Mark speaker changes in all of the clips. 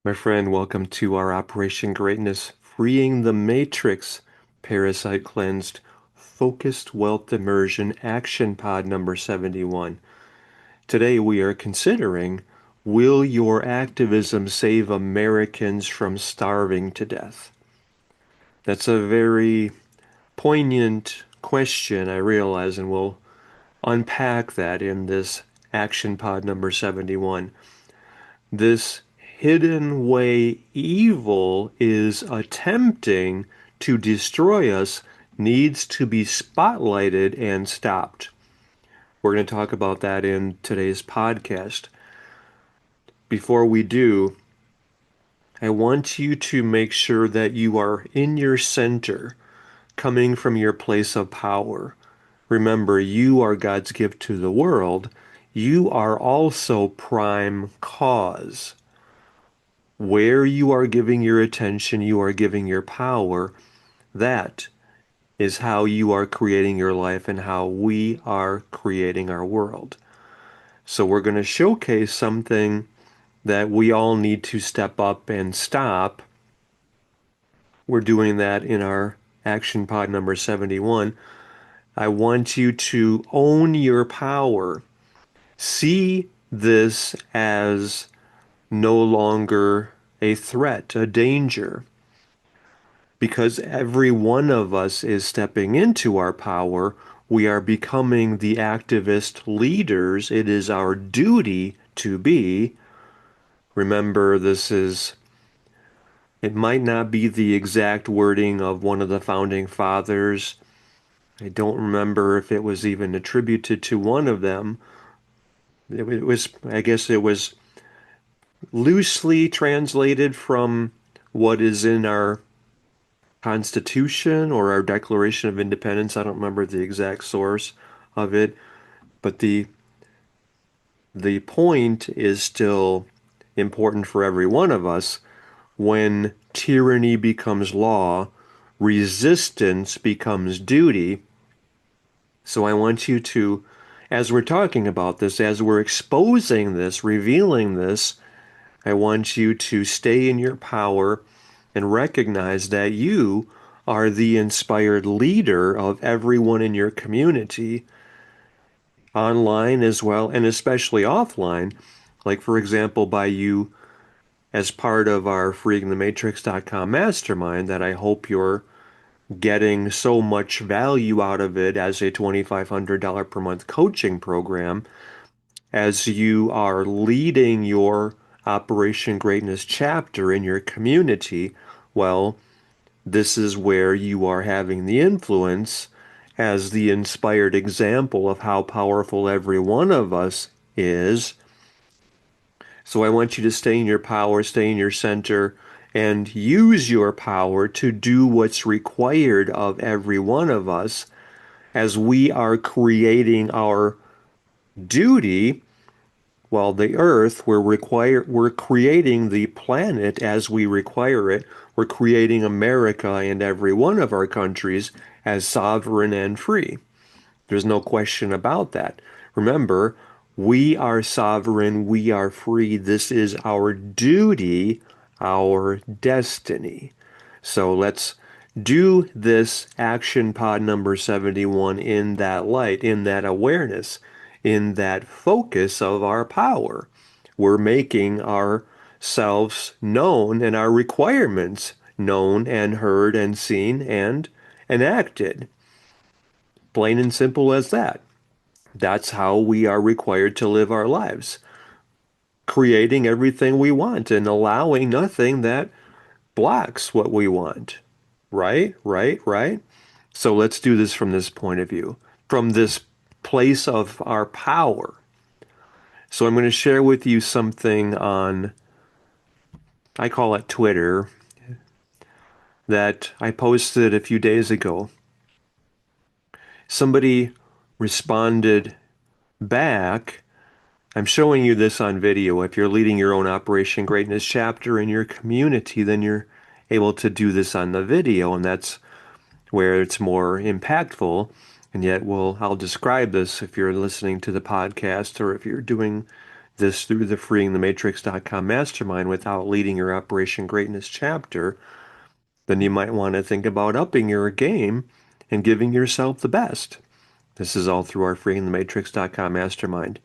Speaker 1: My friend, welcome to our Operation Greatness Freeing the Matrix Parasite Cleansed Focused Wealth Immersion Action Pod number 71. Today we are considering, will your activism save Americans from starving to death? That's a very poignant question, I realize, and we'll unpack that in this Action Pod number 71. This hidden way evil is attempting to destroy us needs to be spotlighted and stopped. We're going to talk about that in today's podcast. Before we do, I want you to make sure that you are in your center, coming from your place of power. Remember, you are God's gift to the world. You are also prime cause. Where you are giving your attention, you are giving your power. That is how you are creating your life and how we are creating our world. So we're going to showcase something that we all need to step up and stop. We're doing that in our action pod number 71. I want you to own your power. See this as no longer a threat, a danger. Because every one of us is stepping into our power, we are becoming the activist leaders. It is our duty to be. Remember, it might not be the exact wording of one of the founding fathers. I don't remember if it was even attributed to one of them. I guess it was loosely translated from what is in our Constitution or our Declaration of Independence. I don't remember the exact source of it, but the point is still important for every one of us. When tyranny becomes law, resistance becomes duty. So I want you to, as we're talking about this, as we're exposing this, revealing this, I want you to stay in your power and recognize that you are the inspired leader of everyone in your community, online as well, and especially offline. Like, for example, by you as part of our freeingthematrix.com mastermind, that I hope you're getting so much value out of it as a $2,500 per month coaching program, as you are leading your Operation Greatness chapter in your community. Well, this is where you are having the influence as the inspired example of how powerful every one of us is. So I want you to stay in your power, stay in your center, and use your power to do what's required of every one of us as we are creating our duty. Well, the earth, we're creating the planet as we require it. We're creating America and every one of our countries as sovereign and free. There's no question about that. Remember, we are sovereign, we are free. This is our duty, our destiny. So let's do this action pod number 71 in that light, in that awareness, in that focus of our power. We're making ourselves known and our requirements known and heard and seen and enacted. Plain and simple as that. That's how we are required to live our lives, creating everything we want and allowing nothing that blocks what we want. Right, right, right. So let's do this from this point of view, from this place of our power. So I'm going to share with you something on, I call it Twitter, that I posted a few days ago. Somebody responded back. I'm showing you this on video. If you're leading your own Operation Greatness chapter in your community, then you're able to do this on the video, and that's where it's more impactful. And yet, I'll describe this if you're listening to the podcast or if you're doing this through the freeingthematrix.com mastermind without leading your Operation Greatness chapter, then you might want to think about upping your game and giving yourself the best. This is all through our freeingthematrix.com mastermind.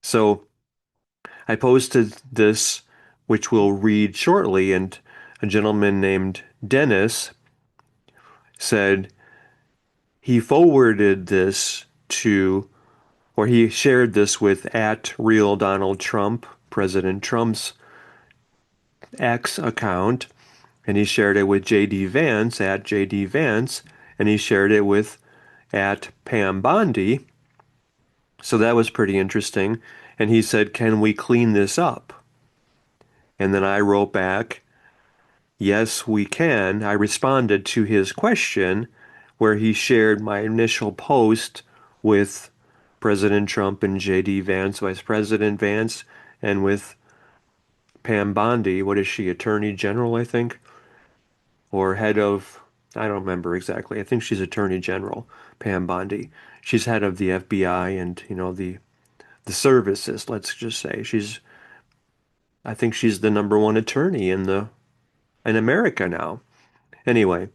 Speaker 1: So I posted this, which we'll read shortly, and a gentleman named Dennis said he forwarded this to, or he shared this with at real Donald Trump, President Trump's X account, and he shared it with JD Vance at JD Vance, and he shared it with at Pam Bondi. So that was pretty interesting. And he said, "Can we clean this up?" And then I wrote back, "Yes, we can." I responded to his question where he shared my initial post with President Trump and JD Vance, Vice President Vance, and with Pam Bondi. What is she? Attorney General, I think, or head of, I don't remember exactly. I think she's Attorney General, Pam Bondi. She's head of the FBI and, the services, let's just say. I think she's the number one attorney in America now. Anyway,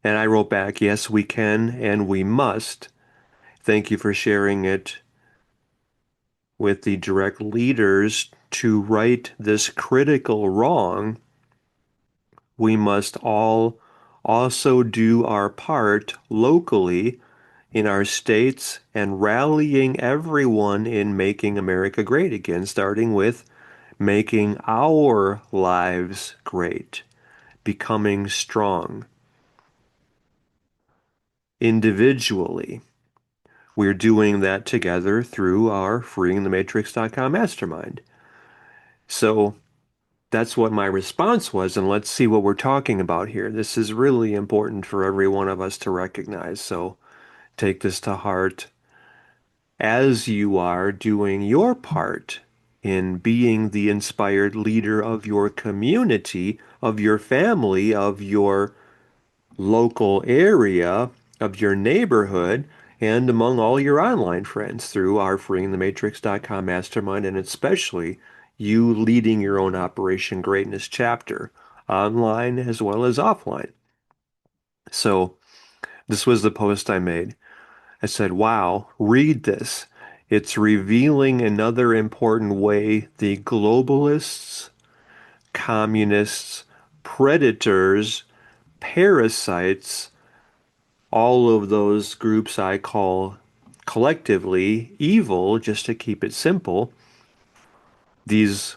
Speaker 1: and I wrote back, "Yes, we can and we must. Thank you for sharing it with the direct leaders to right this critical wrong. We must all also do our part locally in our states and rallying everyone in making America great again, starting with making our lives great, becoming strong individually. We're doing that together through our freeingthematrix.com mastermind." So that's what my response was, and let's see what we're talking about here. This is really important for every one of us to recognize. So take this to heart as you are doing your part in being the inspired leader of your community, of your family, of your local area, of your neighborhood, and among all your online friends through our freeingthematrix.com mastermind, and especially you leading your own Operation Greatness chapter, online as well as offline. So this was the post I made. I said, "Wow, read this. It's revealing another important way the globalists, communists, predators, parasites, all of those groups I call collectively evil, just to keep it simple, these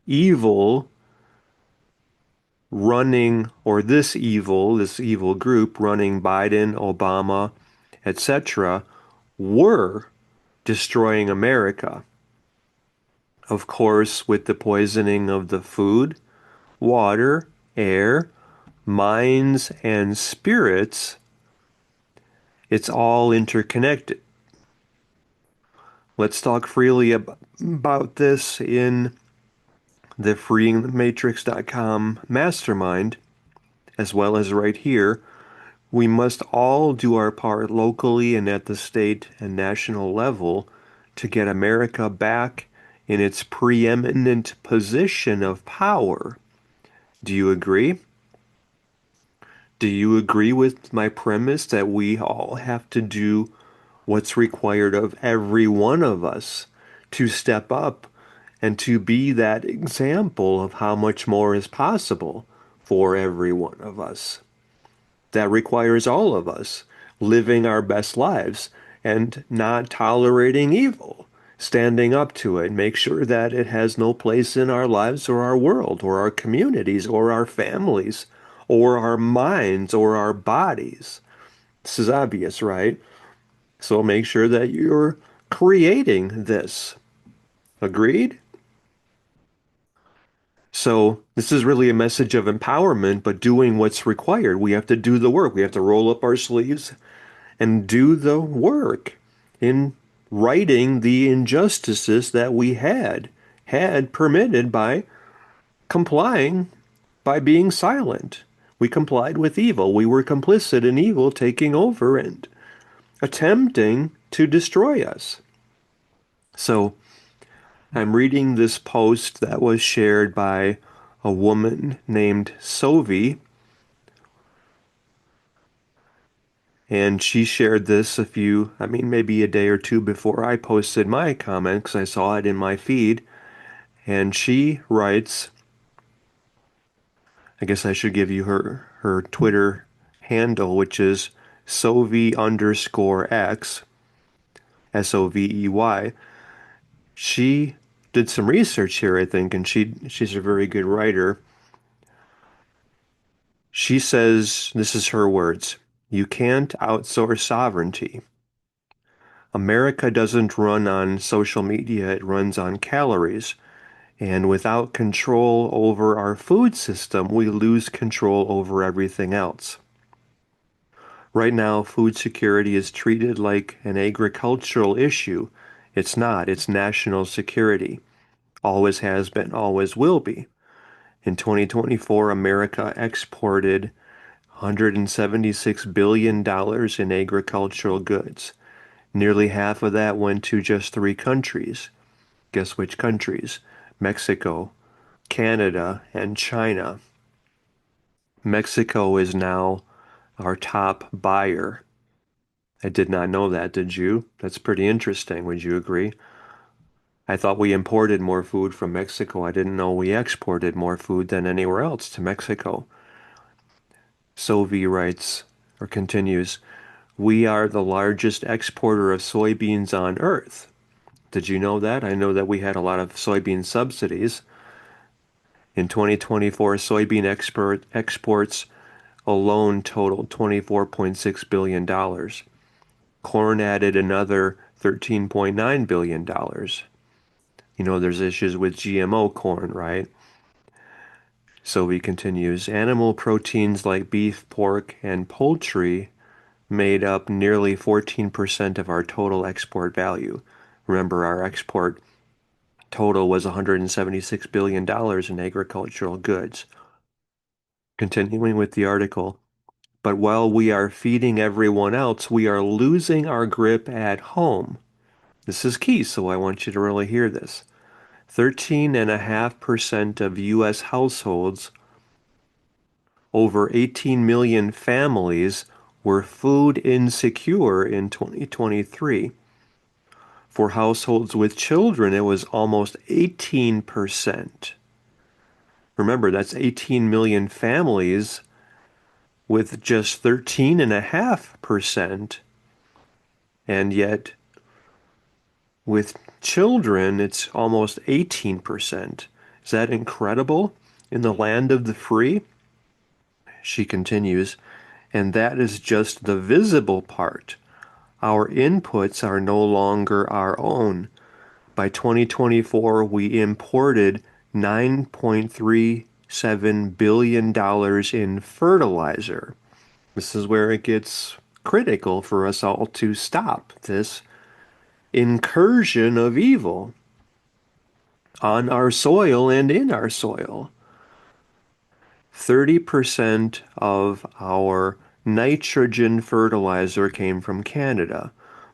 Speaker 1: evil running, or this evil group running Biden, Obama, etc., were destroying America. Of course, with the poisoning of the food, water, air, minds, and spirits, it's all interconnected. Let's talk freely about this in the freeingthematrix.com mastermind, as well as right here. We must all do our part locally and at the state and national level to get America back in its preeminent position of power. Do you agree? Do you agree with my premise that we all have to do what's required of every one of us to step up and to be that example of how much more is possible for every one of us? That requires all of us living our best lives and not tolerating evil, standing up to it, make sure that it has no place in our lives or our world or our communities or our families or our minds or our bodies. This is obvious, right? So make sure that you're creating this. Agreed? So this is really a message of empowerment, but doing what's required. We have to do the work. We have to roll up our sleeves and do the work in righting the injustices that we had permitted by complying, by being silent. We complied with evil. We were complicit in evil taking over and attempting to destroy us. So I'm reading this post that was shared by a woman named Sovi, and she shared this maybe a day or two before I posted my comment because I saw it in my feed. And she writes, I guess I should give you her Twitter handle, which is Sovey_X, Sovey. She did some research here, I think, and she's a very good writer. She says, this is her words, you can't outsource sovereignty. America doesn't run on social media, it runs on calories. And without control over our food system, we lose control over everything else. Right now, food security is treated like an agricultural issue. It's not, it's national security. Always has been, always will be. In 2024, America exported $176 billion in agricultural goods. Nearly half of that went to just three countries. Guess which countries? Mexico, Canada, and China. Mexico is now our top buyer. I did not know that, did you? That's pretty interesting, would you agree? I thought we imported more food from Mexico. I didn't know we exported more food than anywhere else to Mexico. Sovi writes, or continues, we are the largest exporter of soybeans on earth. Did you know that? I know that we had a lot of soybean subsidies. In 2024, soybean exports alone totaled $24.6 billion. Corn added another $13.9 billion. You know, there's issues with GMO corn, right? So he continues, animal proteins like beef, pork, and poultry made up nearly 14% of our total export value. Remember, our export total was $176 billion in agricultural goods. Continuing with the article, but while we are feeding everyone else, we are losing our grip at home. This is key, so I want you to really hear this. 13.5% of U.S. households, over 18 million families, were food insecure in 2023. For households with children, it was almost 18%. Remember, that's 18 million families with just 13.5%, and yet with children, it's almost 18%. Is that incredible? In the land of the free? She continues, and that is just the visible part. Our inputs are no longer our own. By 2024, we imported $9.37 billion in fertilizer. This is where it gets critical for us all to stop this incursion of evil on our soil and in our soil. 30% of our nitrogen fertilizer came from Canada.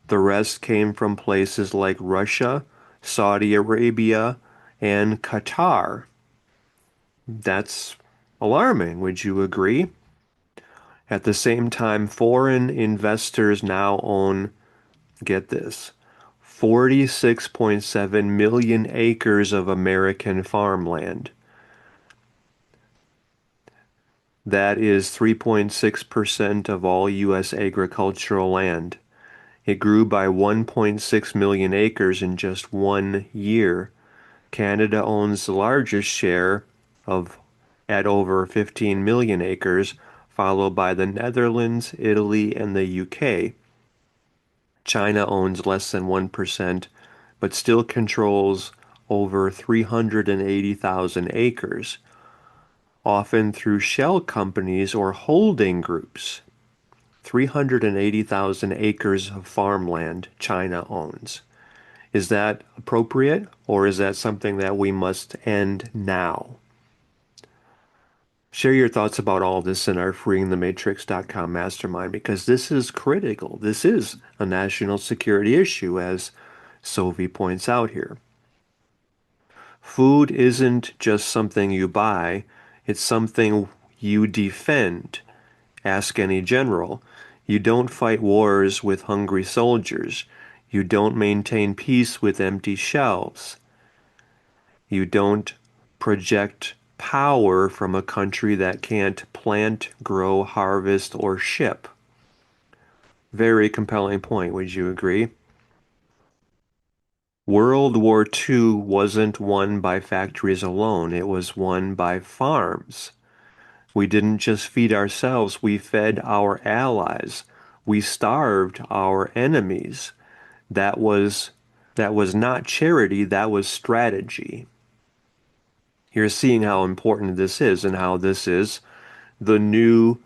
Speaker 1: The rest came from places like Russia, Saudi Arabia, and Qatar. That's alarming, would you agree? At the same time, foreign investors now own, get this, 46.7 million acres of American farmland. That is 3.6% of all U.S. agricultural land. It grew by 1.6 million acres in just 1 year. Canada owns the largest share of at over 15 million acres, followed by the Netherlands, Italy, and the UK. China owns less than 1%, but still controls over 380,000 acres, often through shell companies or holding groups. 380,000 acres of farmland China owns. Is that appropriate, or is that something that we must end now? Share your thoughts about all this in our freeingthematrix.com mastermind because this is critical. This is a national security issue, as Sophie points out here. Food isn't just something you buy, it's something you defend. Ask any general. You don't fight wars with hungry soldiers. You don't maintain peace with empty shelves. You don't project power from a country that can't plant, grow, harvest, or ship. Very compelling point, would you agree? World War II wasn't won by factories alone, it was won by farms. We didn't just feed ourselves, we fed our allies. We starved our enemies. That was that was not charity, that was strategy. You're seeing how important this is and how this is the new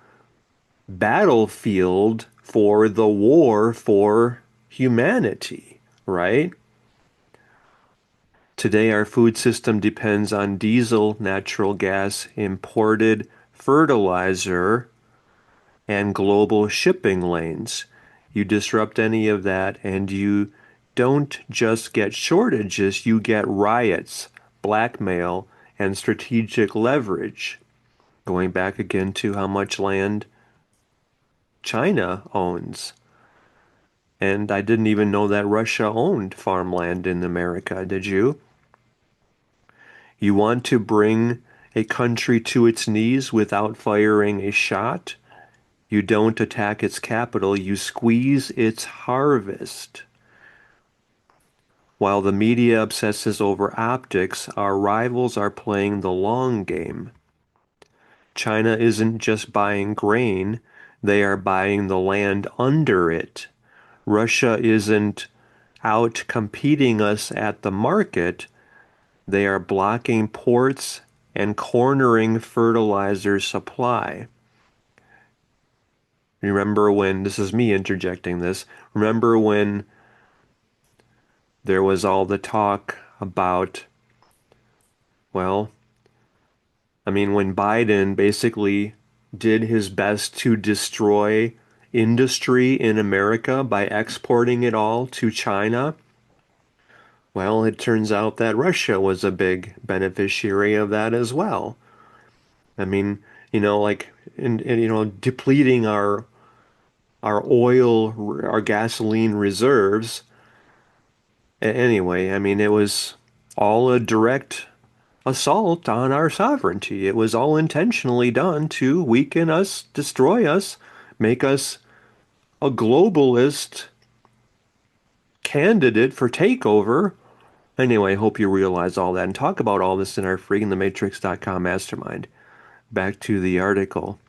Speaker 1: battlefield for the war for humanity, right? Today, our food system depends on diesel, natural gas, imported fertilizer, and global shipping lanes. You disrupt any of that, and you don't just get shortages, you get riots, blackmail, and strategic leverage. Going back again to how much land China owns. And I didn't even know that Russia owned farmland in America, did you? You want to bring a country to its knees without firing a shot? You don't attack its capital, you squeeze its harvest. While the media obsesses over optics, our rivals are playing the long game. China isn't just buying grain, they are buying the land under it. Russia isn't out competing us at the market, they are blocking ports and cornering fertilizer supply. Remember when, this is me interjecting this, remember when there was all the talk about, well, I mean, when Biden basically did his best to destroy industry in America by exporting it all to China, well, it turns out that Russia was a big beneficiary of that as well. I mean, like, depleting our oil, our gasoline reserves. Anyway, I mean, it was all a direct assault on our sovereignty. It was all intentionally done to weaken us, destroy us, make us a globalist candidate for takeover. Anyway, I hope you realize all that and talk about all this in our freeingthematrix.com mastermind. Back to the article.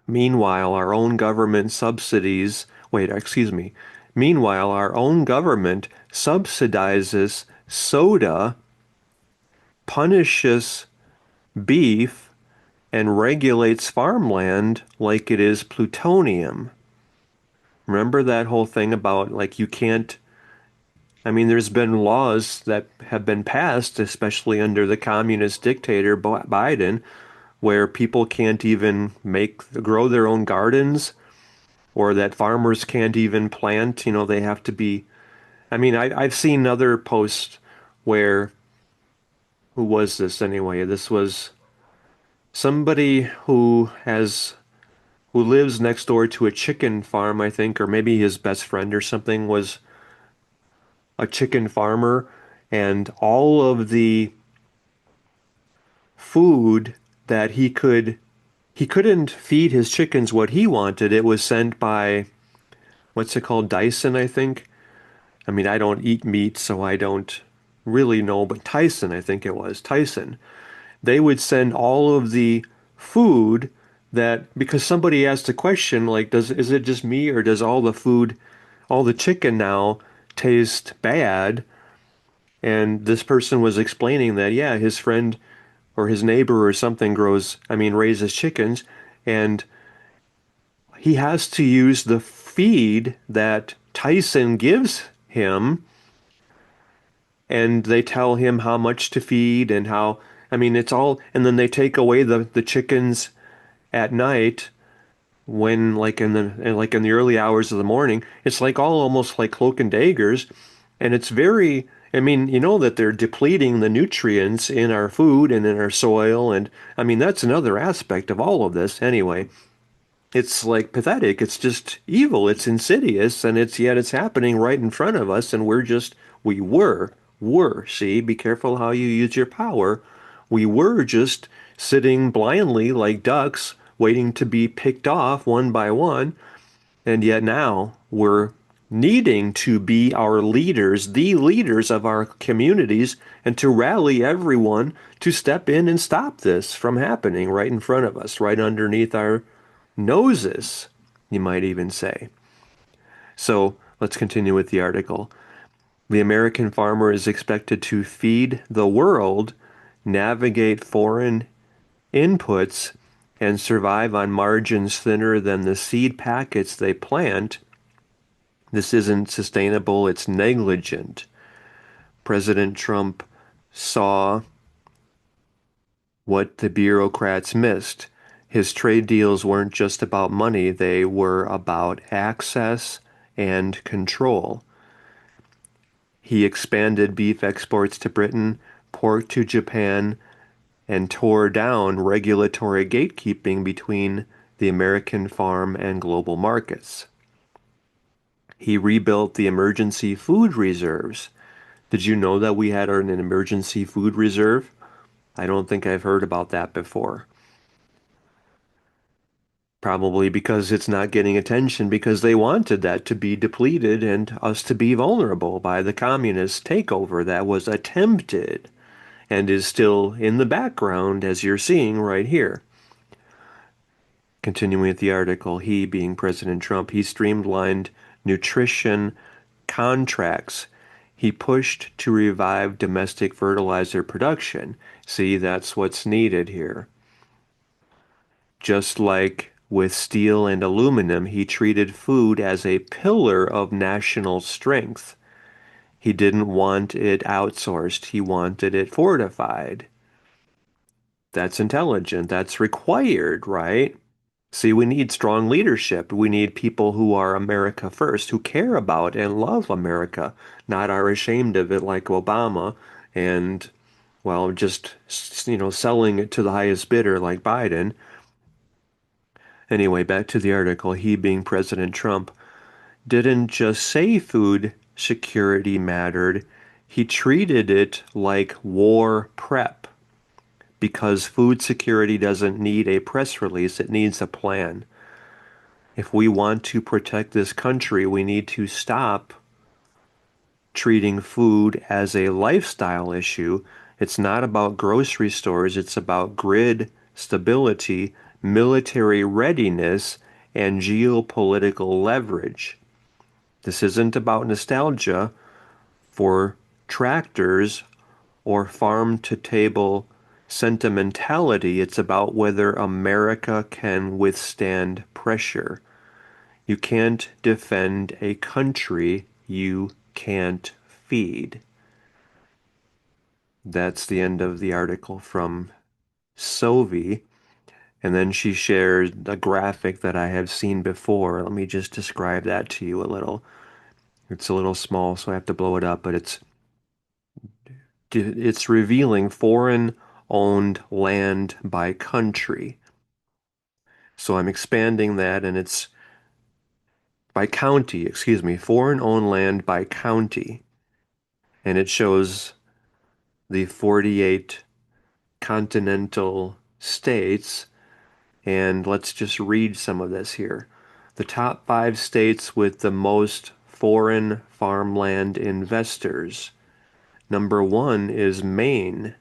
Speaker 1: Meanwhile, our own government subsidies, wait, excuse me. Meanwhile, our own government subsidizes soda, punishes beef, and regulates farmland like it is plutonium. Remember that whole thing about like you can't, I mean, there's been laws that have been passed, especially under the communist dictator Biden, where people can't even grow their own gardens, or that farmers can't even plant, they have to be, I mean, I've seen other posts where, who was this anyway? This was somebody who lives next door to a chicken farm, I think, or maybe his best friend or something was a chicken farmer, and all of the food that he couldn't feed his chickens what he wanted. It was sent by, what's it called? Dyson, I think. I mean, I don't eat meat, so I don't really know, but Tyson, I think it was. Tyson. They would send all of the food that, because somebody asked a question like, is it just me or does all the food, all the chicken now taste bad? And this person was explaining that, yeah, his friend or his neighbor or something raises chickens, and he has to use the feed that Tyson gives him, and they tell him how much to feed and how, I mean, it's all, and then they take away the chickens at night when like in the early hours of the morning. It's like all almost like cloak and daggers, and it's very I mean, you know that they're depleting the nutrients in our food and in our soil. And I mean, that's another aspect of all of this anyway. It's like pathetic. It's just evil. It's insidious. And it's yet it's happening right in front of us. And see, be careful how you use your power. We were just sitting blindly like ducks, waiting to be picked off one by one. And yet now we're needing to be our leaders, the leaders of our communities, and to rally everyone to step in and stop this from happening right in front of us, right underneath our noses, you might even say. So let's continue with the article. The American farmer is expected to feed the world, navigate foreign inputs, and survive on margins thinner than the seed packets they plant. This isn't sustainable, it's negligent. President Trump saw what the bureaucrats missed. His trade deals weren't just about money, they were about access and control. He expanded beef exports to Britain, pork to Japan, and tore down regulatory gatekeeping between the American farm and global markets. He rebuilt the emergency food reserves. Did you know that we had an emergency food reserve? I don't think I've heard about that before. Probably because it's not getting attention because they wanted that to be depleted and us to be vulnerable by the communist takeover that was attempted and is still in the background as you're seeing right here. Continuing with the article, he being President Trump, he streamlined nutrition contracts. He pushed to revive domestic fertilizer production. See, that's what's needed here. Just like with steel and aluminum, he treated food as a pillar of national strength. He didn't want it outsourced, he wanted it fortified. That's intelligent. That's required, right? See, we need strong leadership. We need people who are America first, who care about and love America, not are ashamed of it like Obama and, well, just, selling it to the highest bidder like Biden. Anyway, back to the article. He, being President Trump, didn't just say food security mattered, he treated it like war prep. Because food security doesn't need a press release, it needs a plan. If we want to protect this country, we need to stop treating food as a lifestyle issue. It's not about grocery stores, it's about grid stability, military readiness, and geopolitical leverage. This isn't about nostalgia for tractors or farm to table sentimentality. It's about whether America can withstand pressure. You can't defend a country you can't feed. That's the end of the article from Sovi. And then she shared a graphic that I have seen before. Let me just describe that to you a little. It's a little small, so I have to blow it up, but it's revealing foreign owned land by country. So I'm expanding that and it's by county, excuse me, foreign owned land by county. And it shows the 48 continental states. And let's just read some of this here. The top 5 states with the most foreign farmland investors. Number 1 is Maine.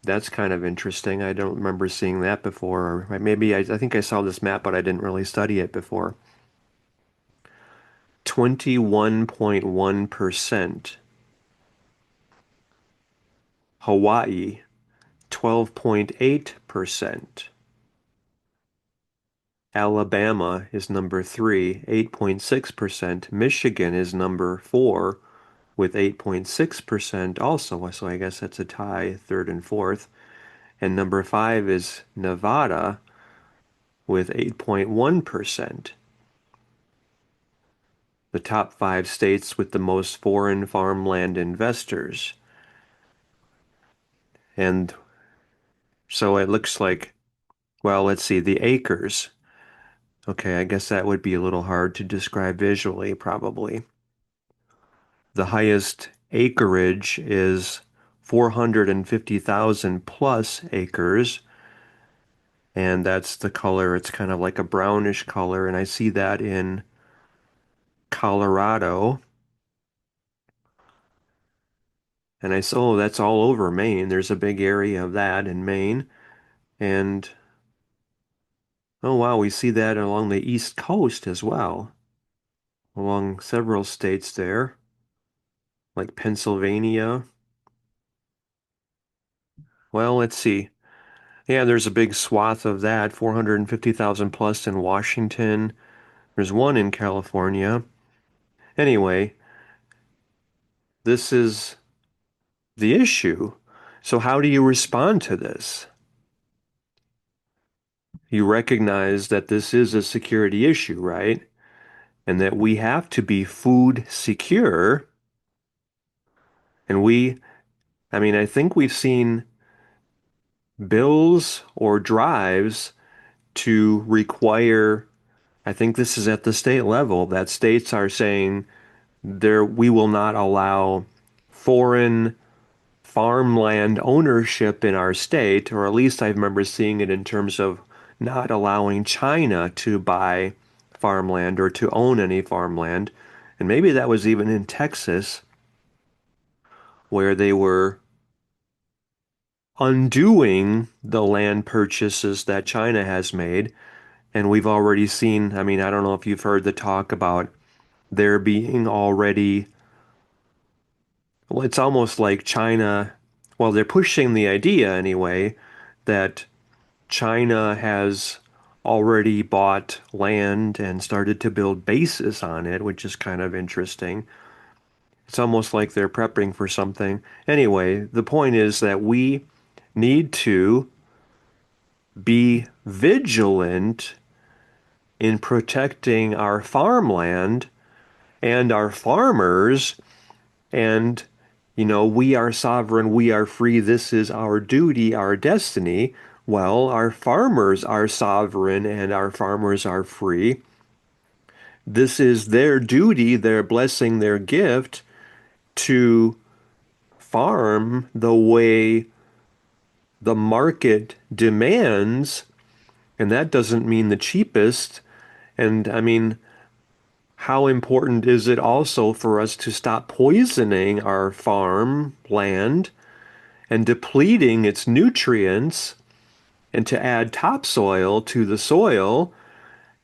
Speaker 1: That's kind of interesting. I don't remember seeing that before. Or maybe I think I saw this map, but I didn't really study it before. 21.1%. Hawaii, 12.8%. Alabama is number 3, 8.6%. Michigan is number 4 with 8.6% also. So I guess that's a tie, third and fourth. And number 5 is Nevada with 8.1%. the top 5 states with the most foreign farmland investors. And so it looks like, well, let's see, the acres. Okay, I guess that would be a little hard to describe visually, probably. The highest acreage is 450,000 plus acres, and that's the color. It's kind of like a brownish color, and I see that in Colorado. And I saw, oh, that's all over Maine. There's a big area of that in Maine. And oh wow, we see that along the East Coast as well, along several states there, like Pennsylvania. Well, let's see. Yeah, there's a big swath of that, 450,000 plus in Washington. There's one in California. Anyway, this is the issue. So how do you respond to this? You recognize that this is a security issue, right? And that we have to be food secure. And I mean, I think we've seen bills or drives to require, I think this is at the state level, that states are saying we will not allow foreign farmland ownership in our state, or at least I remember seeing it in terms of not allowing China to buy farmland or to own any farmland. And maybe that was even in Texas, where they were undoing the land purchases that China has made. And we've already seen, I mean, I don't know if you've heard the talk about there being already, well, it's almost like China, well, they're pushing the idea anyway, that China has already bought land and started to build bases on it, which is kind of interesting. It's almost like they're prepping for something. Anyway, the point is that we need to be vigilant in protecting our farmland and our farmers. And, we are sovereign, we are free, this is our duty, our destiny. Well, our farmers are sovereign and our farmers are free. This is their duty, their blessing, their gift to farm the way the market demands. And that doesn't mean the cheapest. And I mean, how important is it also for us to stop poisoning our farm land and depleting its nutrients and to add topsoil to the soil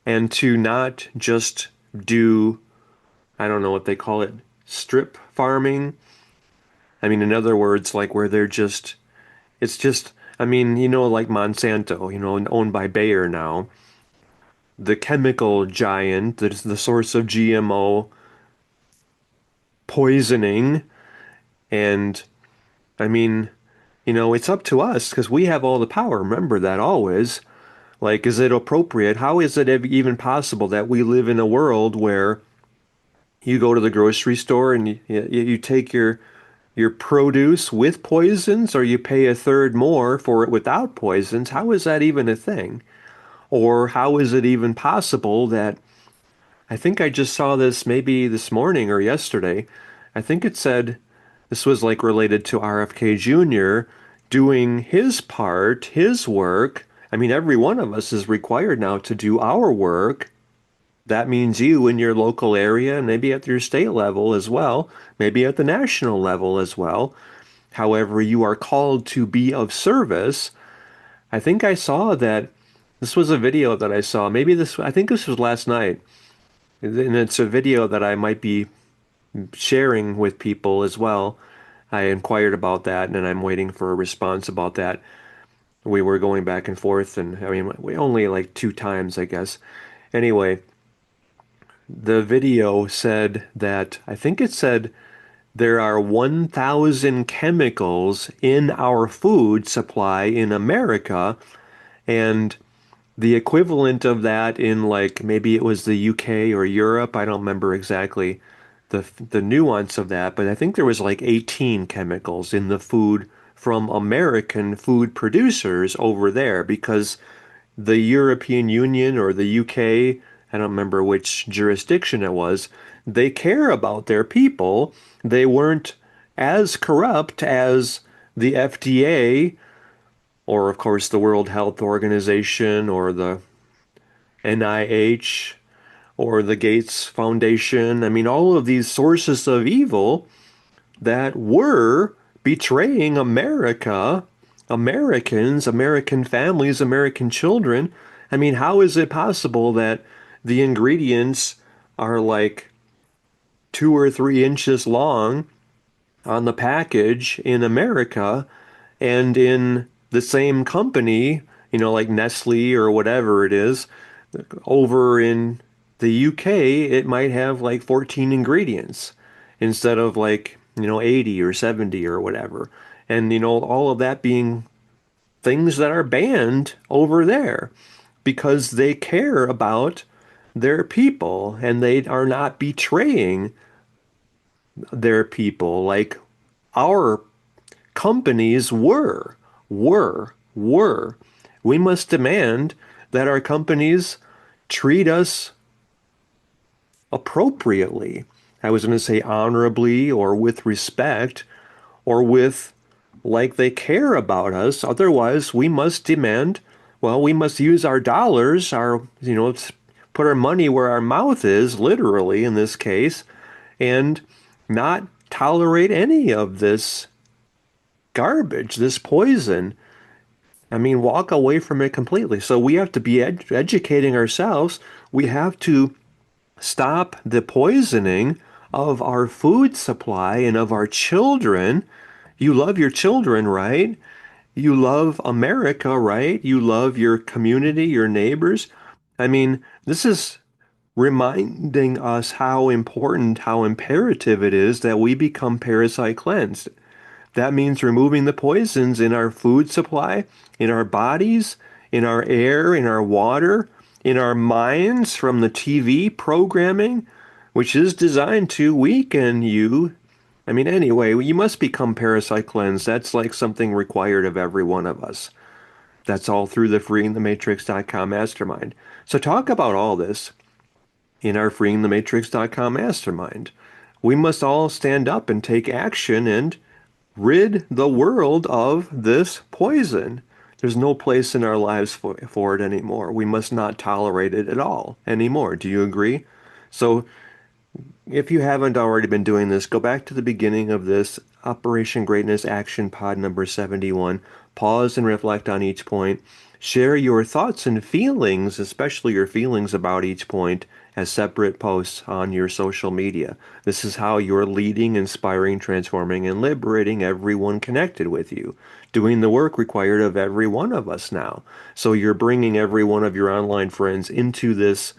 Speaker 1: and to not just do, I don't know what they call it, strip farming? I mean, in other words, like where it's just, I mean, like Monsanto, owned by Bayer now, the chemical giant that is the source of GMO poisoning. And I mean, it's up to us because we have all the power. Remember that always. Like, is it appropriate? How is it even possible that we live in a world where you go to the grocery store and you take your produce with poisons, or you pay a third more for it without poisons? How is that even a thing? Or how is it even possible that I think I just saw this maybe this morning or yesterday. I think it said this was like related to RFK Jr. doing his part, his work. I mean, every one of us is required now to do our work. That means you in your local area, and maybe at your state level as well, maybe at the national level as well. However, you are called to be of service. I think I saw that this was a video that I saw. I think this was last night. And it's a video that I might be sharing with people as well. I inquired about that and I'm waiting for a response about that. We were going back and forth, and I mean, we only like 2 times, I guess. Anyway, the video said that, I think it said there are 1,000 chemicals in our food supply in America, and the equivalent of that in like maybe it was the UK or Europe. I don't remember exactly the nuance of that, but I think there was like 18 chemicals in the food from American food producers over there because the European Union or the UK, I don't remember which jurisdiction it was, they care about their people. They weren't as corrupt as the FDA or, of course, the World Health Organization or the NIH or the Gates Foundation. I mean, all of these sources of evil that were betraying America, Americans, American families, American children. I mean, how is it possible that the ingredients are like 2 or 3 inches long on the package in America and in the same company, like Nestle or whatever it is, over in the UK, it might have like 14 ingredients instead of like, 80 or 70 or whatever. And, all of that being things that are banned over there because they care about their people and they are not betraying their people like our companies were. We must demand that our companies treat us appropriately. I was going to say honorably or with respect or with like they care about us. Otherwise, we must demand, well, we must use our dollars, put our money where our mouth is, literally in this case, and not tolerate any of this garbage, this poison. I mean, walk away from it completely. So we have to be educating ourselves. We have to stop the poisoning of our food supply and of our children. You love your children, right? You love America, right? You love your community, your neighbors. I mean, this is reminding us how important, how imperative it is that we become parasite cleansed. That means removing the poisons in our food supply, in our bodies, in our air, in our water, in our minds from the TV programming, which is designed to weaken you. I mean, anyway, you must become parasite cleansed. That's like something required of every one of us. That's all through the freeingthematrix.com mastermind. So talk about all this in our freeingthematrix.com mastermind. We must all stand up and take action and rid the world of this poison. There's no place in our lives for it anymore. We must not tolerate it at all anymore. Do you agree? So if you haven't already been doing this, go back to the beginning of this Operation Greatness Action Pod number 71. Pause and reflect on each point. Share your thoughts and feelings, especially your feelings about each point, as separate posts on your social media. This is how you're leading, inspiring, transforming, and liberating everyone connected with you. Doing the work required of every one of us now. So you're bringing every one of your online friends into this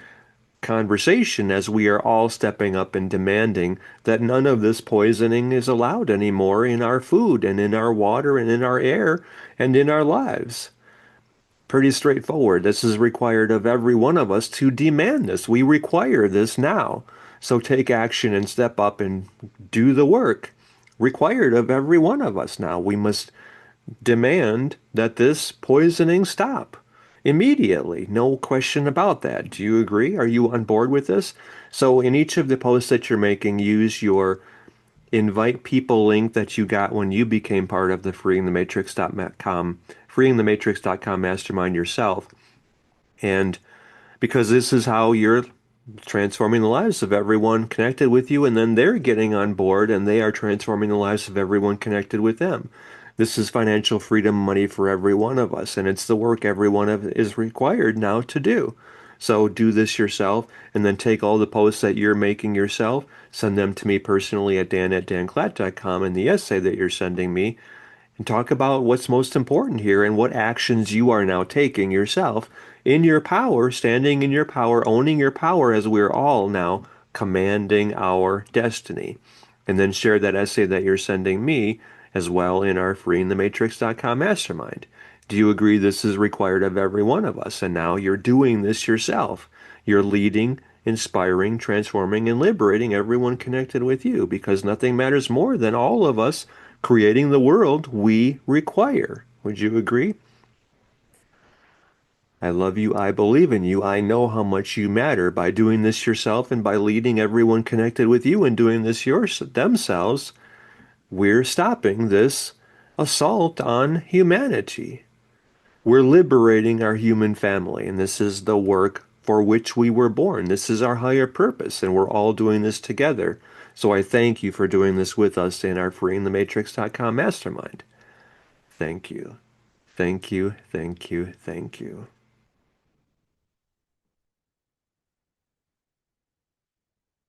Speaker 1: conversation as we are all stepping up and demanding that none of this poisoning is allowed anymore in our food and in our water and in our air and in our lives. Pretty straightforward. This is required of every one of us to demand this. We require this now. So take action and step up and do the work required of every one of us now. We must demand that this poisoning stop immediately. No question about that. Do you agree? Are you on board with this? So in each of the posts that you're making, use your invite people link that you got when you became part of the freeingthematrix.com mastermind yourself. And because this is how you're transforming the lives of everyone connected with you, and then they're getting on board and they are transforming the lives of everyone connected with them. This is financial freedom money for every one of us, and it's the work every one of is required now to do. So do this yourself, and then take all the posts that you're making yourself, send them to me personally at dan@danclatt.com, and the essay that you're sending me, and talk about what's most important here and what actions you are now taking yourself in your power, standing in your power, owning your power as we're all now commanding our destiny. And then share that essay that you're sending me as well in our freeingthematrix.com mastermind. Do you agree this is required of every one of us? And now you're doing this yourself. You're leading, inspiring, transforming, and liberating everyone connected with you because nothing matters more than all of us creating the world we require. Would you agree? I love you. I believe in you. I know how much you matter by doing this yourself and by leading everyone connected with you and doing this themselves. We're stopping this assault on humanity. We're liberating our human family, and this is the work for which we were born. This is our higher purpose, and we're all doing this together. So I thank you for doing this with us in our freeingthematrix.com mastermind. Thank you. Thank you. Thank you. Thank you.